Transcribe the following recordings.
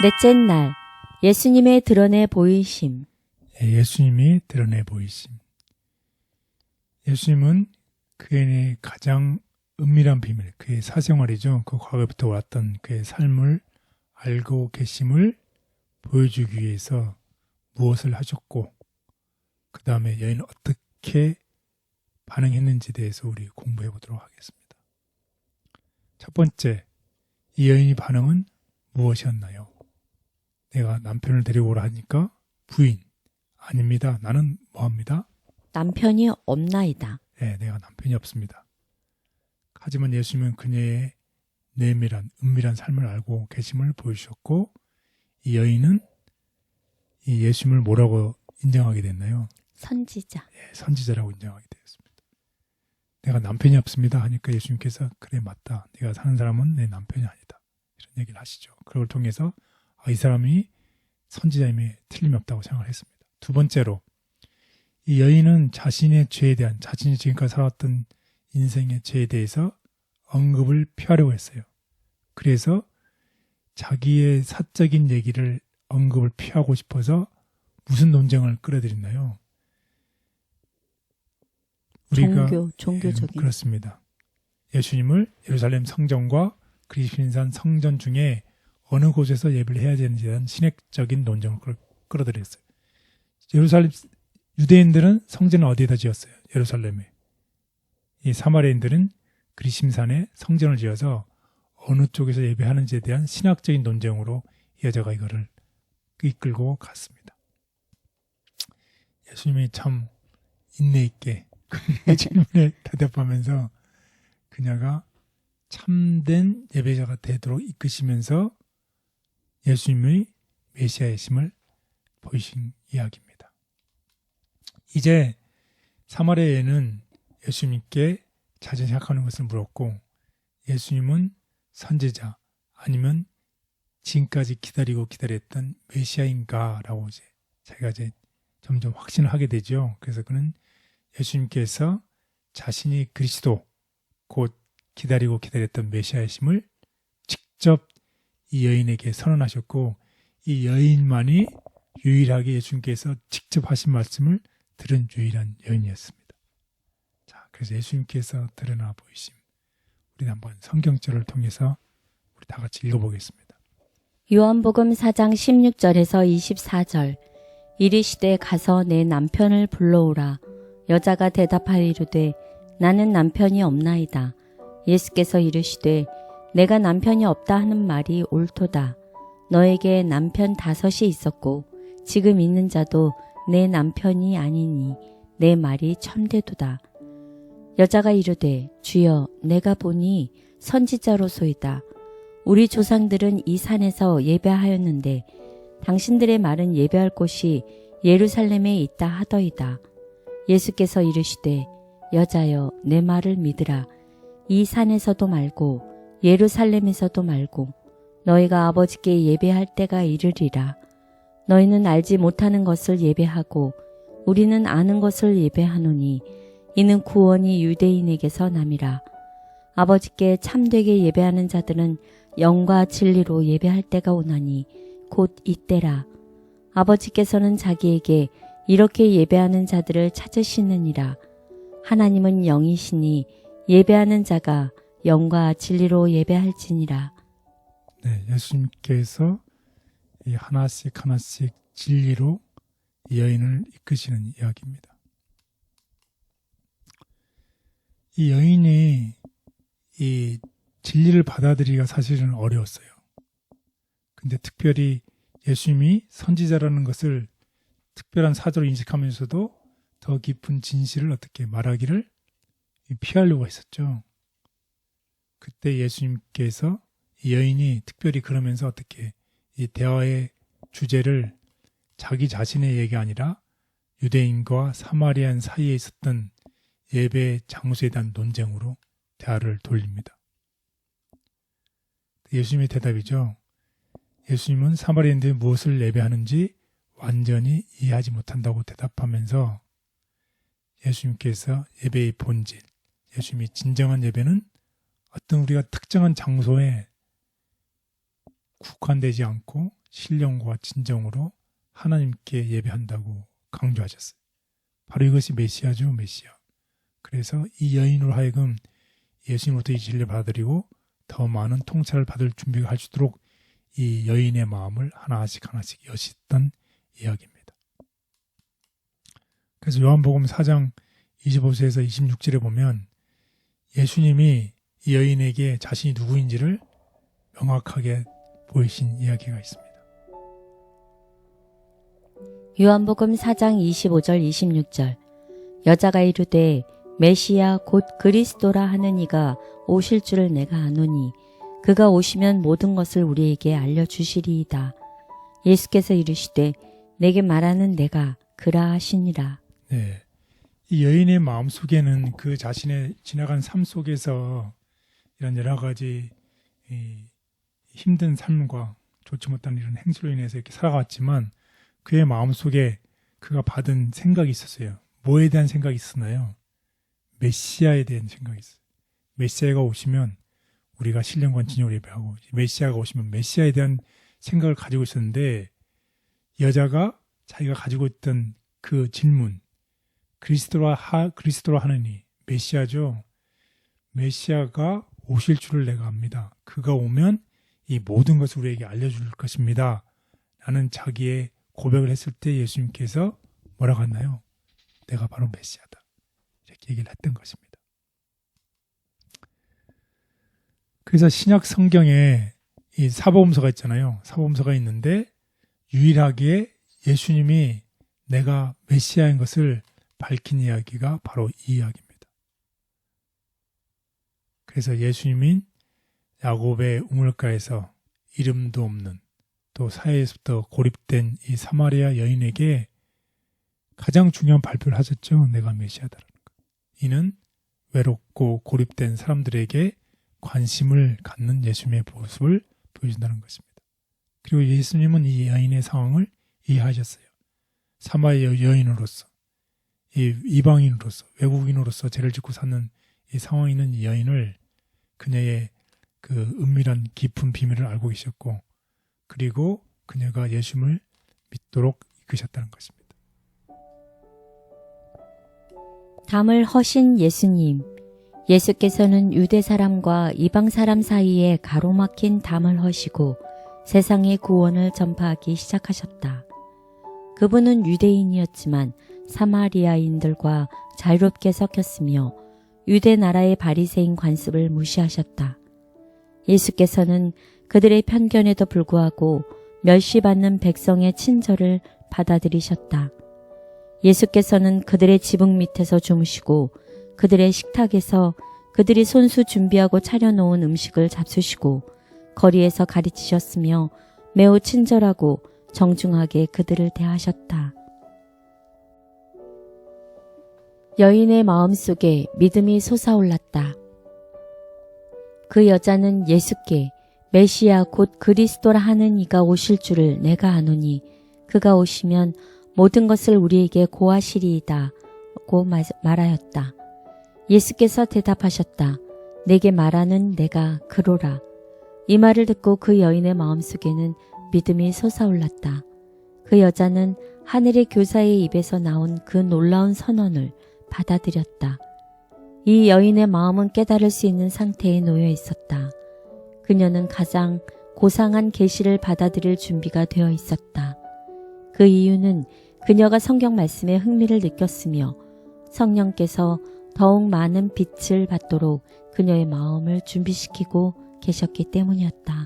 넷째 날, 예수님의 드러내 보이심. 예수님이 드러내 보이심. 예수님은 그의 가장 은밀한 비밀, 그의 사생활이죠. 그 과거부터 왔던 그의 삶을 알고 계심을 보여주기 위해서 무엇을 하셨고, 그 다음에 여인은 어떻게 반응했는지에 대해서 우리 공부해 보도록 하겠습니다. 첫 번째, 이 여인의 반응은 무엇이었나요? 내가 남편을 데리고 오라 하니까 부인, 아닙니다. 나는 뭐합니다? 남편이 없나이다. 네, 내가 남편이 없습니다. 하지만 예수님은 그녀의 내밀한, 은밀한 삶을 알고 계심을 보여주셨고, 이 여인은 이 예수님을 뭐라고 인정하게 됐나요? 선지자. 예, 선지자라고 인정하게 되었습니다. 내가 남편이 없습니다 하니까 예수님께서 그래 맞다. 네가 사는 사람은 내 남편이 아니다. 이런 얘기를 하시죠. 그걸 통해서 이 사람이 선지자임에 틀림이 없다고 생각을 했습니다. 두 번째로 이 여인은 자신의 죄에 대한, 자신이 지금까지 살았던 인생의 죄에 대해서 언급을 피하려고 했어요. 그래서 자기의 사적인 얘기를 언급을 피하고 싶어서 무슨 논쟁을 끌어들였나요? 우리가 종교적인. 그렇습니다. 예수님을 예루살렘 성전과 그리스도인산 성전 중에 어느 곳에서 예배를 해야 되는지에 대한 신학적인 논쟁을 끌어들였어요. 유대인들은 성전을 어디에다 지었어요? 예루살렘에. 이 사마리아인들은 그리심산에 성전을 지어서 어느 쪽에서 예배하는지에 대한 신학적인 논쟁으로 이 여자가 이거를 이끌고 갔습니다. 예수님이 참 인내 있게 그의 질문에 대답하면서 그녀가 참된 예배자가 되도록 이끄시면서 예수님의 메시아이심을 보이신 이야기입니다. 이제 사마리아에는 예수님께 자주 생각하는 것을 물었고, 예수님은 선지자 아니면 지금까지 기다리고 기다렸던 메시아인가라고 이제 자기가 이제 점점 확신을 하게 되죠. 그래서 그는 예수님께서 자신이 그리스도, 곧 기다리고 기다렸던 메시아이심을 직접 이 여인에게 선언하셨고, 이 여인만이 유일하게 예수님께서 직접 하신 말씀을 들은 유일한 여인이었습니다. 자, 그래서 예수님께서 드러나 보이심. 우리는 한번 성경절을 통해서 우리 다 같이 읽어보겠습니다. 요한복음 4장 16절에서 24절. 이르시되 가서 내 남편을 불러오라. 여자가 대답하여 이르되 나는 남편이 없나이다. 예수께서 이르시되 내가 남편이 없다 하는 말이 옳도다. 너에게 남편 5이 있었고 지금 있는 자도 내 남편이 아니니 내 말이 참되도다. 여자가 이르되 주여 내가 보니 선지자로소이다. 우리 조상들은 이 산에서 예배하였는데 당신들의 말은 예배할 곳이 예루살렘에 있다 하더이다. 예수께서 이르시되 여자여 내 말을 믿으라. 이 산에서도 말고 예루살렘에서도 말고 너희가 아버지께 예배할 때가 이르리라. 너희는 알지 못하는 것을 예배하고 우리는 아는 것을 예배하노니 이는 구원이 유대인에게서 남이라. 아버지께 참되게 예배하는 자들은 영과 진리로 예배할 때가 오나니 곧 이때라. 아버지께서는 자기에게 이렇게 예배하는 자들을 찾으시느니라. 하나님은 영이시니 예배하는 자가 영과 진리로 예배할지니라. 네, 예수님께서 이 하나씩 진리로 이 여인을 이끄시는 이야기입니다. 이 여인이 이 진리를 받아들이기가 사실은 어려웠어요. 근데 특별히 예수님이 선지자라는 것을 특별한 사조로 인식하면서도 더 깊은 진실을 어떻게 말하기를 피하려고 했었죠. 그때 예수님께서 이 여인이 특별히 그러면서 어떻게 이 대화의 주제를 자기 자신의 얘기가 아니라 유대인과 사마리안 사이에 있었던 예배 장소에 대한 논쟁으로 대화를 돌립니다. 예수님의 대답이죠. 예수님은 사마리아인들이 무엇을 예배하는지 완전히 이해하지 못한다고 대답하면서 예수님께서 예배의 본질, 예수님이 진정한 예배는 어떤 우리가 특정한 장소에 국한되지 않고 신령과 진정으로 하나님께 예배한다고 강조하셨어요. 바로 이것이 메시아죠, 메시아. 그래서 이 여인으로 하여금 예수님으로부터 이 진리를 받아들이고 더 많은 통찰을 받을 준비가 할 수 있도록 이 여인의 마음을 하나씩 여셨던 이야기입니다. 그래서 요한복음 4장 25절에서 26절에 보면 예수님이 이 여인에게 자신이 누구인지를 명확하게 보이신 이야기가 있습니다. 요한복음 4장 25절 26절 여자가 이르되 메시아 곧 그리스도라 하는 이가 오실 줄을 내가 아노니 그가 오시면 모든 것을 우리에게 알려주시리이다. 예수께서 이르시되 내게 말하는 내가 그라 하시니라. 네, 이 여인의 마음속에는 그 자신의 지나간 삶 속에서 이런 여러 가지 힘든 삶과 좋지 못한 이런 행실로 인해서 이렇게 살아갔지만 그의 마음속에 그가 받은 생각이 있었어요. 뭐에 대한 생각이 있었나요? 메시아에 대한 생각이 있어요. 메시아가 오시면 우리가 신령과 진정으로 예배하고 메시아가 오시면 메시아에 대한 생각을 가지고 있었는데 여자가 자기가 가지고 있던 그 질문 그리스도라 하느니 메시아죠. 메시아가 오실 줄을 내가 압니다. 그가 오면 이 모든 것을 우리에게 알려줄 것입니다. 라는 자기의 고백을 했을 때 예수님께서 뭐라고 했나요? 내가 바로 메시아다. 이렇게 얘기를 했던 것입니다. 그래서 신약 성경에 이 사복음서가 있잖아요. 사복음서가 있는데 유일하게 예수님이 내가 메시아인 것을 밝힌 이야기가 바로 이 이야기입니다. 그래서 예수님인 야곱의 우물가에서 이름도 없는 또 사회에서부터 고립된 이 사마리아 여인에게 가장 중요한 발표를 하셨죠. 내가 메시아다라는 것. 이는 외롭고 고립된 사람들에게 관심을 갖는 예수님의 모습을 보여준다는 것입니다. 그리고 예수님은 이 여인의 상황을 이해하셨어요. 사마리아 여인으로서 이 이방인으로서 외국인으로서 죄를 짓고 사는 이 상황에 있는 이 여인을 그녀의 그 은밀한 깊은 비밀을 알고 계셨고 그리고 그녀가 예수님을 믿도록 이끄셨다는 것입니다. 담을 허신 예수님. 예수께서는 유대 사람과 이방 사람 사이에 가로막힌 담을 허시고 세상의 구원을 전파하기 시작하셨다. 그분은 유대인이었지만 사마리아인들과 자유롭게 섞였으며 유대 나라의 바리새인 관습을 무시하셨다. 예수께서는 그들의 편견에도 불구하고 멸시받는 백성의 친절을 받아들이셨다. 예수께서는 그들의 지붕 밑에서 주무시고 그들의 식탁에서 그들이 손수 준비하고 차려놓은 음식을 잡수시고 거리에서 가르치셨으며 매우 친절하고 정중하게 그들을 대하셨다. 여인의 마음속에 믿음이 솟아올랐다. 그 여자는 예수께 메시아 곧 그리스도라 하는 이가 오실 줄을 내가 아노니 그가 오시면 모든 것을 우리에게 고하시리이다 고 말하였다. 예수께서 대답하셨다. 내게 말하는 내가 그로라. 이 말을 듣고 그 여인의 마음속에는 믿음이 솟아올랐다. 그 여자는 하늘의 교사의 입에서 나온 그 놀라운 선언을 받아들였다. 이 여인의 마음은 깨달을 수 있는 상태에 놓여 있었다. 그녀는 가장 고상한 계시를 받아들일 준비가 되어 있었다. 그 이유는 그녀가 성경 말씀에 흥미를 느꼈으며 성령께서 더욱 많은 빛을 받도록 그녀의 마음을 준비시키고 계셨기 때문이었다.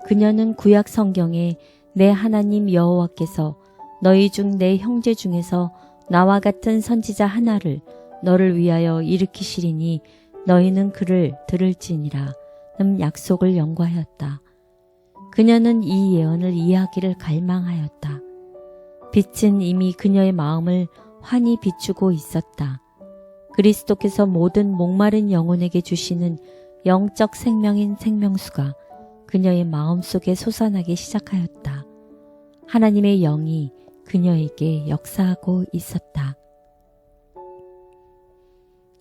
그녀는 구약 성경에 내 하나님 여호와께서 너희 중 내 형제 중에서 나와 같은 선지자 하나를 너를 위하여 일으키시리니 너희는 그를 들을지니라 는 약속을 연구하였다. 그녀는 이 예언을 이해하기를 갈망하였다. 빛은 이미 그녀의 마음을 환히 비추고 있었다. 그리스도께서 모든 목마른 영혼에게 주시는 영적 생명인 생명수가 그녀의 마음속에 솟아나기 시작하였다. 하나님의 영이 그녀에게 역사하고 있었다.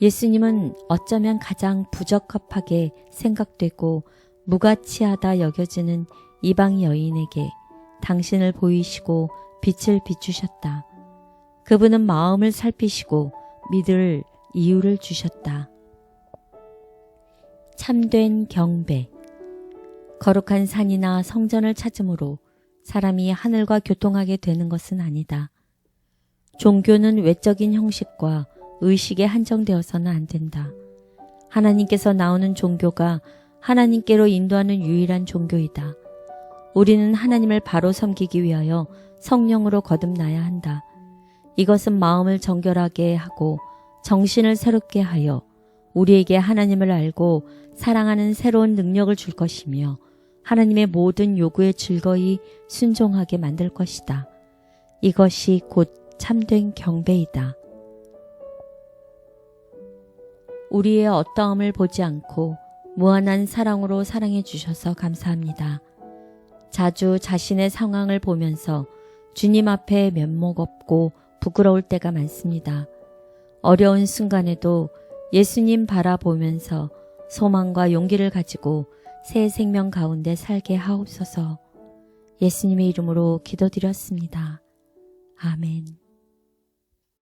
예수님은 어쩌면 가장 부적합하게 생각되고 무가치하다 여겨지는 이방 여인에게 당신을 보이시고 빛을 비추셨다. 그분은 마음을 살피시고 믿을 이유를 주셨다. 참된 경배. 거룩한 산이나 성전을 찾음으로 사람이 하늘과 교통하게 되는 것은 아니다. 종교는 외적인 형식과 의식에 한정되어서는 안 된다. 하나님께서 나오는 종교가 하나님께로 인도하는 유일한 종교이다. 우리는 하나님을 바로 섬기기 위하여 성령으로 거듭나야 한다. 이것은 마음을 정결하게 하고 정신을 새롭게 하여 우리에게 하나님을 알고 사랑하는 새로운 능력을 줄 것이며 하나님의 모든 요구에 즐거이 순종하게 만들 것이다. 이것이 곧 참된 경배이다. 우리의 어떠함을 보지 않고 무한한 사랑으로 사랑해 주셔서 감사합니다. 자주 자신의 상황을 보면서 주님 앞에 면목 없고 부끄러울 때가 많습니다. 어려운 순간에도 예수님 바라보면서 소망과 용기를 가지고 새 생명 가운데 살게 하옵소서. 예수님의 이름으로 기도드렸습니다. 아멘.